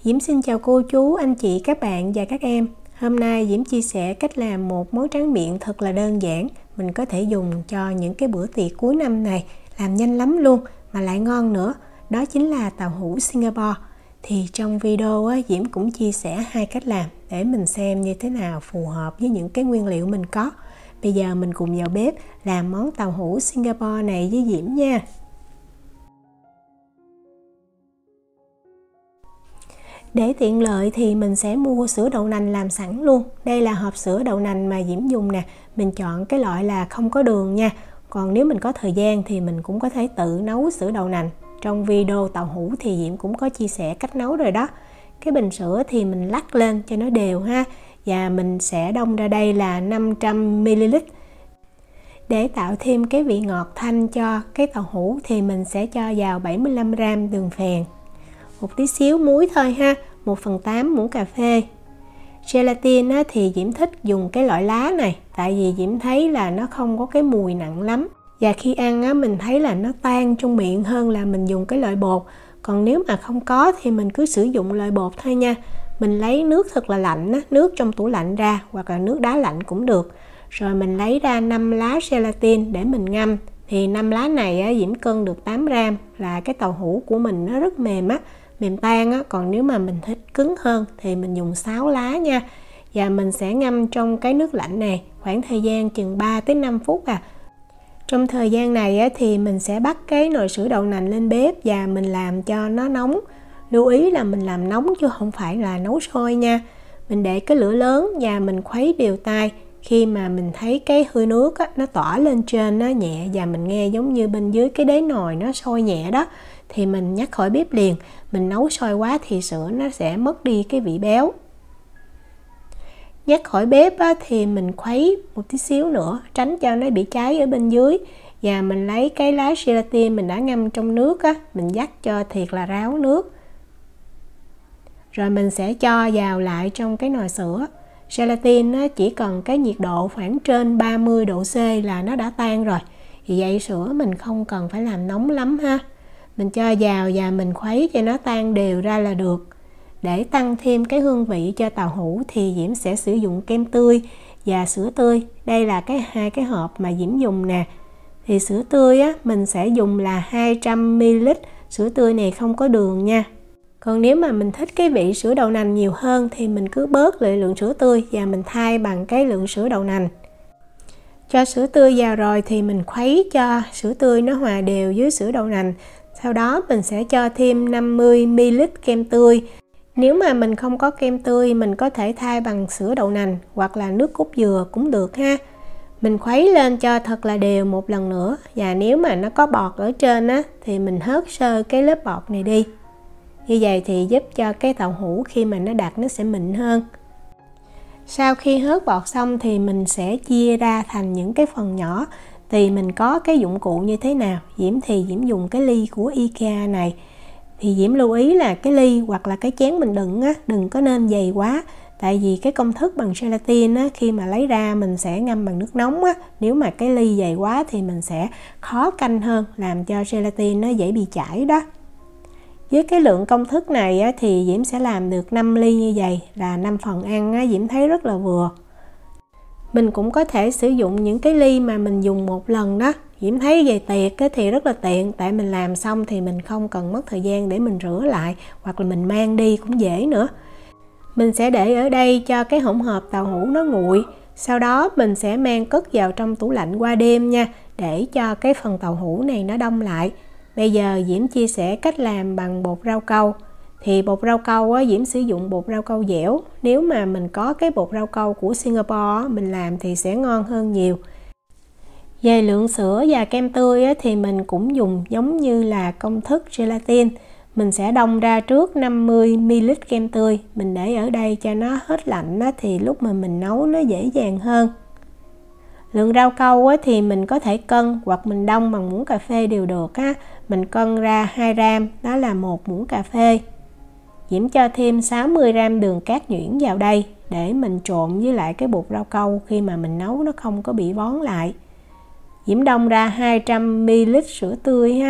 Diễm xin chào cô chú, anh chị, các bạn và các em. Hôm nay Diễm chia sẻ cách làm một món tráng miệng thật là đơn giản. Mình có thể dùng cho những cái bữa tiệc cuối năm này, làm nhanh lắm luôn mà lại ngon nữa. Đó chính là tàu hũ Singapore. Thì trong video Diễm cũng chia sẻ hai cách làm để mình xem như thế nào phù hợp với những cái nguyên liệu mình có. Bây giờ mình cùng vào bếp làm món tàu hũ Singapore này với Diễm nha. Để tiện lợi thì mình sẽ mua sữa đậu nành làm sẵn luôn. Đây là hộp sữa đậu nành mà Diễm dùng nè. Mình chọn cái loại là không có đường nha. Còn nếu mình có thời gian thì mình cũng có thể tự nấu sữa đậu nành. Trong video tàu hũ thì Diễm cũng có chia sẻ cách nấu rồi đó. Cái bình sữa thì mình lắc lên cho nó đều ha. Và mình sẽ đong ra đây là 500ml. Để tạo thêm cái vị ngọt thanh cho cái tàu hũ thì mình sẽ cho vào 75g đường phèn, một tí xíu muối thôi ha, 1/8 muỗng cà phê. Gelatin thì Diễm thích dùng cái loại lá này, tại vì Diễm thấy là nó không có cái mùi nặng lắm. Và khi ăn mình thấy là nó tan trong miệng hơn là mình dùng cái loại bột. Còn nếu mà không có thì mình cứ sử dụng loại bột thôi nha. Mình lấy nước thật là lạnh, nước trong tủ lạnh ra, hoặc là nước đá lạnh cũng được. Rồi mình lấy ra 5 lá gelatin để mình ngâm. Thì 5 lá này Diễm cân được 8g, là cái tàu hũ của mình nó rất mềm mềm tan còn nếu mà mình thích cứng hơn thì mình dùng 6 lá nha. Và mình sẽ ngâm trong cái nước lạnh này khoảng thời gian chừng 3 tới 5 phút Trong thời gian này thì mình sẽ bắt cái nồi sữa đậu nành lên bếp và mình làm cho nó nóng. Lưu ý là mình làm nóng chứ không phải là nấu sôi nha. Mình để cái lửa lớn và mình khuấy đều tay. Khi mà mình thấy cái hơi nước nó tỏa lên trên nó nhẹ và mình nghe giống như bên dưới cái đáy nồi nó sôi nhẹ đó, thì mình nhắc khỏi bếp liền. Mình nấu sôi quá thì sữa nó sẽ mất đi cái vị béo. Nhắc khỏi bếp thì mình khuấy một tí xíu nữa, tránh cho nó bị cháy ở bên dưới. Và mình lấy cái lá gelatin mình đã ngâm trong nước mình vắt cho thiệt là ráo nước. Rồi mình sẽ cho vào lại trong cái nồi sữa. Gelatin chỉ cần cái nhiệt độ khoảng trên 30 độ C là nó đã tan rồi. Vì vậy sữa mình không cần phải làm nóng lắm ha. Mình cho vào và mình khuấy cho nó tan đều ra là được. Để tăng thêm cái hương vị cho tàu hũ thì Diễm sẽ sử dụng kem tươi và sữa tươi. Đây là hai cái hộp mà Diễm dùng nè. Thì sữa tươi mình sẽ dùng là 200ml. Sữa tươi này không có đường nha. Còn nếu mà mình thích cái vị sữa đậu nành nhiều hơn thì mình cứ bớt lại lượng sữa tươi và mình thay bằng cái lượng sữa đậu nành. Cho sữa tươi vào rồi thì mình khuấy cho sữa tươi nó hòa đều với sữa đậu nành. Sau đó mình sẽ cho thêm 50ml kem tươi. Nếu mà mình không có kem tươi mình có thể thay bằng sữa đậu nành hoặc là nước cốt dừa cũng được ha. Mình khuấy lên cho thật là đều một lần nữa. Và nếu mà nó có bọt ở trên thì mình hớt sơ cái lớp bọt này đi. Như vậy thì giúp cho cái tàu hũ khi mà nó đặt nó sẽ mịn hơn. Sau khi hớt bọt xong thì mình sẽ chia ra thành những cái phần nhỏ. Tùy mình có cái dụng cụ như thế nào. Diễm thì Diễm dùng cái ly của IKEA này. Thì Diễm lưu ý là cái ly hoặc là cái chén mình đựng đừng có nên dày quá. Tại vì cái công thức bằng gelatin khi mà lấy ra mình sẽ ngâm bằng nước nóng nếu mà cái ly dày quá thì mình sẽ khó canh hơn, làm cho gelatin nó dễ bị chảy đó. Với cái lượng công thức này thì Diễm sẽ làm được 5 ly như vậy, là 5 phần ăn Diễm thấy rất là vừa. Mình cũng có thể sử dụng những cái ly mà mình dùng một lần đó. Diễm thấy về tiệc thì rất là tiện, tại mình làm xong thì mình không cần mất thời gian để mình rửa lại, hoặc là mình mang đi cũng dễ nữa. Mình sẽ để ở đây cho cái hỗn hợp tàu hũ nó nguội. Sau đó mình sẽ mang cất vào trong tủ lạnh qua đêm nha, để cho cái phần tàu hũ này nó đông lại. Bây giờ Diễm chia sẻ cách làm bằng bột rau câu. Thì bột rau câu Diễm sử dụng bột rau câu dẻo. Nếu mà mình có cái bột rau câu của Singapore mình làm thì sẽ ngon hơn nhiều. Về lượng sữa và kem tươi thì mình cũng dùng giống như là công thức gelatin. Mình sẽ đong ra trước 50ml kem tươi. Mình để ở đây cho nó hết lạnh thì lúc mà mình nấu nó dễ dàng hơn. Lượng rau câu thì mình có thể cân hoặc mình đong bằng muỗng cà phê đều được Mình cân ra 2g, đó là 1 muỗng cà phê. Diễm cho thêm 60g đường cát nhuyễn vào đây để mình trộn với lại cái bột rau câu khi mà mình nấu nó không có bị bón lại. Diễm đong ra 200ml sữa tươi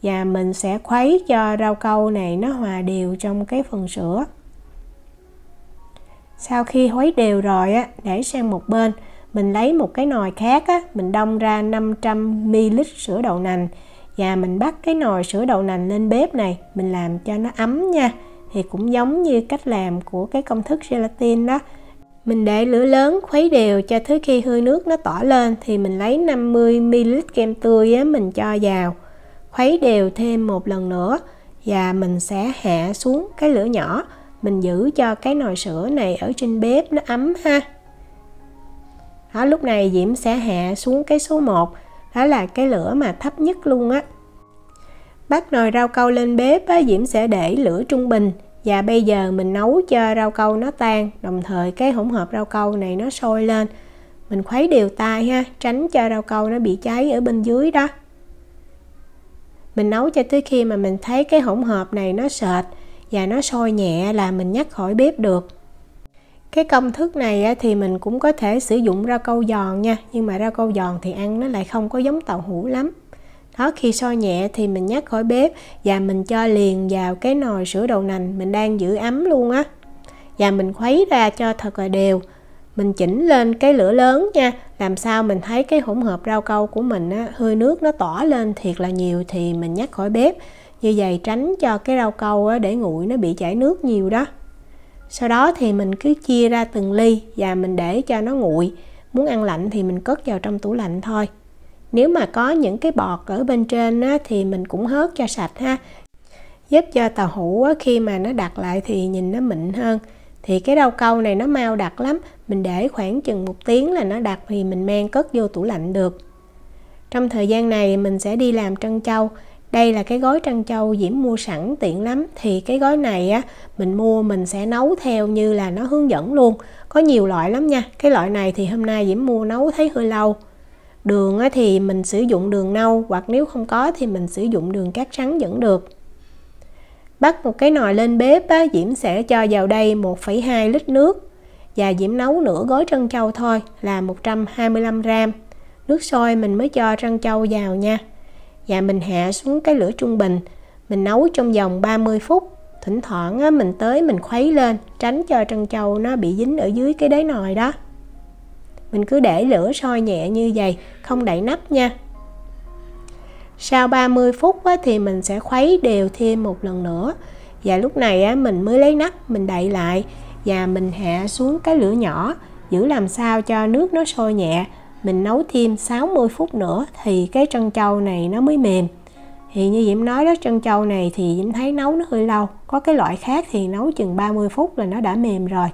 và mình sẽ khuấy cho rau câu này nó hòa đều trong cái phần sữa. Sau khi khuấy đều rồi á, để sang một bên, mình lấy một cái nồi khác á, mình đong ra 500ml sữa đậu nành và mình bắt cái nồi sữa đậu nành lên bếp này, mình làm cho nó ấm nha. Thì cũng giống như cách làm của cái công thức gelatin đó. Mình để lửa lớn khuấy đều cho tới khi hơi nước nó tỏa lên thì mình lấy 50ml kem tươi á, mình cho vào. Khuấy đều thêm một lần nữa và mình sẽ hạ xuống cái lửa nhỏ. Mình giữ cho cái nồi sữa này ở trên bếp nó ấm ha. Đó, lúc này Diễm sẽ hạ xuống cái số 1, đó là cái lửa mà thấp nhất luôn á. Bắt nồi rau câu lên bếp á, Diễm sẽ để lửa trung bình. Và bây giờ mình nấu cho rau câu nó tan, đồng thời cái hỗn hợp rau câu này nó sôi lên. Mình khuấy đều tay ha, tránh cho rau câu nó bị cháy ở bên dưới đó. Mình nấu cho tới khi mà mình thấy cái hỗn hợp này nó sệt và nó sôi nhẹ là mình nhắc khỏi bếp được. Cái công thức này thì mình cũng có thể sử dụng rau câu giòn nha, nhưng mà rau câu giòn thì ăn nó lại không có giống tàu hũ lắm. Đó, khi sôi nhẹ thì mình nhắc khỏi bếp và mình cho liền vào cái nồi sữa đậu nành mình đang giữ ấm luôn á. Và mình khuấy ra cho thật là đều. Mình chỉnh lên cái lửa lớn nha, làm sao mình thấy cái hỗn hợp rau câu của mình á, hơi nước nó tỏa lên thiệt là nhiều thì mình nhắc khỏi bếp. Như vậy tránh cho cái rau câu á, để nguội nó bị chảy nước nhiều đó. Sau đó thì mình cứ chia ra từng ly và mình để cho nó nguội. Muốn ăn lạnh thì mình cất vào trong tủ lạnh thôi. Nếu mà có những cái bọt ở bên trên á, thì mình cũng hớt cho sạch ha. Giúp cho tàu hũ á, khi mà nó đặt lại thì nhìn nó mịn hơn. Thì cái rau câu này nó mau đặc lắm. Mình để khoảng chừng 1 tiếng là nó đặc thì mình mang cất vô tủ lạnh được. Trong thời gian này mình sẽ đi làm trân châu. Đây là cái gói trân châu Diễm mua sẵn tiện lắm. Thì cái gói này á, mình mua mình sẽ nấu theo như là nó hướng dẫn luôn. Có nhiều loại lắm nha. Cái loại này thì hôm nay Diễm mua nấu thấy hơi lâu. Đường thì mình sử dụng đường nâu, hoặc nếu không có thì mình sử dụng đường cát trắng vẫn được. Bắt một cái nồi lên bếp á, Diễm sẽ cho vào đây 1,2 lít nước. Và Diễm nấu nửa gói trân châu thôi là 125g. Nước sôi mình mới cho trân châu vào nha. Và mình hạ xuống cái lửa trung bình. Mình nấu trong vòng 30 phút. Thỉnh thoảng á, mình tới mình khuấy lên, tránh cho trân châu nó bị dính ở dưới cái đáy nồi đó. Mình cứ để lửa sôi nhẹ như vậy, không đậy nắp nha. Sau 30 phút á, thì mình sẽ khuấy đều thêm một lần nữa. Và lúc này á, mình mới lấy nắp, mình đậy lại. Và mình hạ xuống cái lửa nhỏ, giữ làm sao cho nước nó sôi nhẹ. Mình nấu thêm 60 phút nữa thì cái trân châu này nó mới mềm. Thì như Diễm nói đó, trân châu này thì Diễm thấy nấu nó hơi lâu. Có cái loại khác thì nấu chừng 30 phút là nó đã mềm rồi.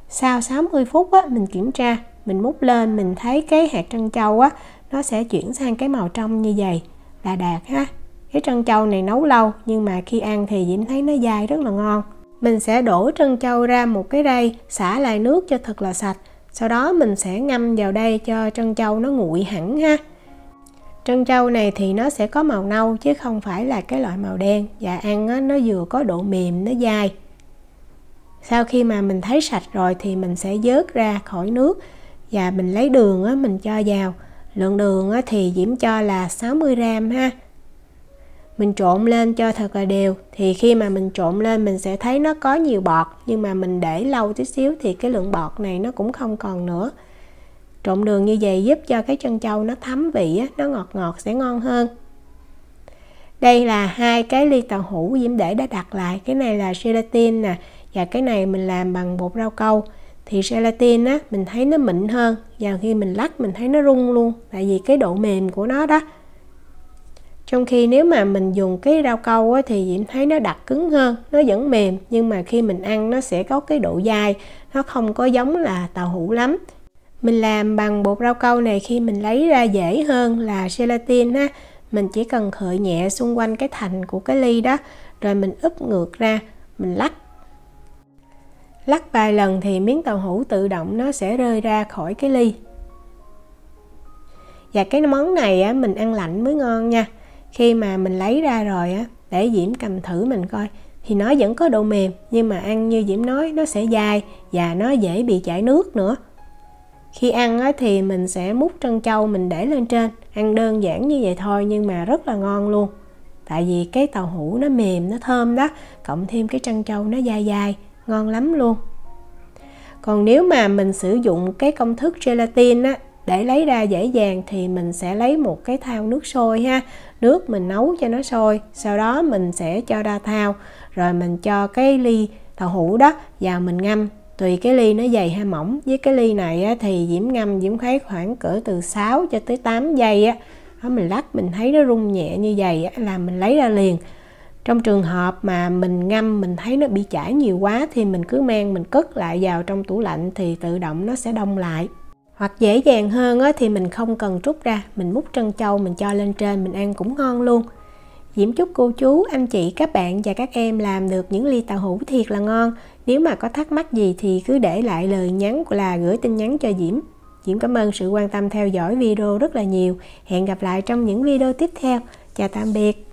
Sau 60 phút á, mình kiểm tra. Mình múc lên mình thấy cái hạt trân châu á, nó sẽ chuyển sang cái màu trong như vậy là đạt ha. Cái trân châu này nấu lâu nhưng mà khi ăn thì Diễm thấy nó dai rất là ngon. Mình sẽ đổ trân châu ra một cái rây, xả lại nước cho thật là sạch. Sau đó mình sẽ ngâm vào đây cho trân châu nó nguội hẳn ha. Trân châu này thì nó sẽ có màu nâu chứ không phải là cái loại màu đen. Và ăn á, nó vừa có độ mềm, nó dai. Sau khi mà mình thấy sạch rồi thì mình sẽ vớt ra khỏi nước. Và mình lấy đường á, mình cho vào. Lượng đường á, thì Diễm cho là 60g ha. Mình trộn lên cho thật là đều. Thì khi mà mình trộn lên mình sẽ thấy nó có nhiều bọt. Nhưng mà mình để lâu tí xíu thì cái lượng bọt này nó cũng không còn nữa. Trộn đường như vậy giúp cho cái trân châu nó thấm vị á, nó ngọt ngọt sẽ ngon hơn. Đây là 2 cái ly tàu hũ Diễm để đã đặt lại. Cái này là gelatin nè. Và cái này mình làm bằng bột rau câu. Thì gelatin á, mình thấy nó mịn hơn. Và khi mình lắc mình thấy nó rung luôn. Tại vì cái độ mềm của nó đó. Trong khi nếu mà mình dùng cái rau câu á, thì Diễm thấy nó đặc cứng hơn. Nó vẫn mềm. Nhưng mà khi mình ăn nó sẽ có cái độ dai. Nó không có giống là tàu hũ lắm. Mình làm bằng bột rau câu này khi mình lấy ra dễ hơn là gelatin ha. Mình chỉ cần khơi nhẹ xung quanh cái thành của cái ly đó. Rồi mình úp ngược ra. Mình lắc. Lắc vài lần thì miếng tàu hũ tự động nó sẽ rơi ra khỏi cái ly. Và cái món này á, mình ăn lạnh mới ngon nha. Khi mà mình lấy ra rồi á, để Diễm cầm thử mình coi. Thì nó vẫn có độ mềm. Nhưng mà ăn như Diễm nói nó sẽ dai. Và nó dễ bị chảy nước nữa. Khi ăn á, thì mình sẽ múc trân châu mình để lên trên. Ăn đơn giản như vậy thôi nhưng mà rất là ngon luôn. Tại vì cái tàu hũ nó mềm, nó thơm đó, cộng thêm cái trân châu nó dai dai, ngon lắm luôn. Còn nếu mà mình sử dụng cái công thức gelatin á, để lấy ra dễ dàng thì mình sẽ lấy một cái thau nước sôi ha. Nước mình nấu cho nó sôi, sau đó mình sẽ cho ra thau, rồi mình cho cái ly tàu hũ đó vào mình ngâm. Tùy cái ly nó dày hay mỏng. Với cái ly này á, thì Diễm ngâm Diễm khuấy khoảng cỡ từ 6 cho tới 8 giây á. Đó, mình lắc mình thấy nó rung nhẹ như vậy á, là mình lấy ra liền. Trong trường hợp mà mình ngâm mình thấy nó bị chảy nhiều quá thì mình cứ mang mình cất lại vào trong tủ lạnh thì tự động nó sẽ đông lại. Hoặc dễ dàng hơn á, thì mình không cần trút ra, mình múc trân châu mình cho lên trên mình ăn cũng ngon luôn. Diễm chúc cô chú, anh chị, các bạn và các em làm được những ly tàu hũ thiệt là ngon. Nếu mà có thắc mắc gì thì cứ để lại lời nhắn là gửi tin nhắn cho Diễm. Diễm cảm ơn sự quan tâm theo dõi video rất là nhiều. Hẹn gặp lại trong những video tiếp theo. Chào tạm biệt.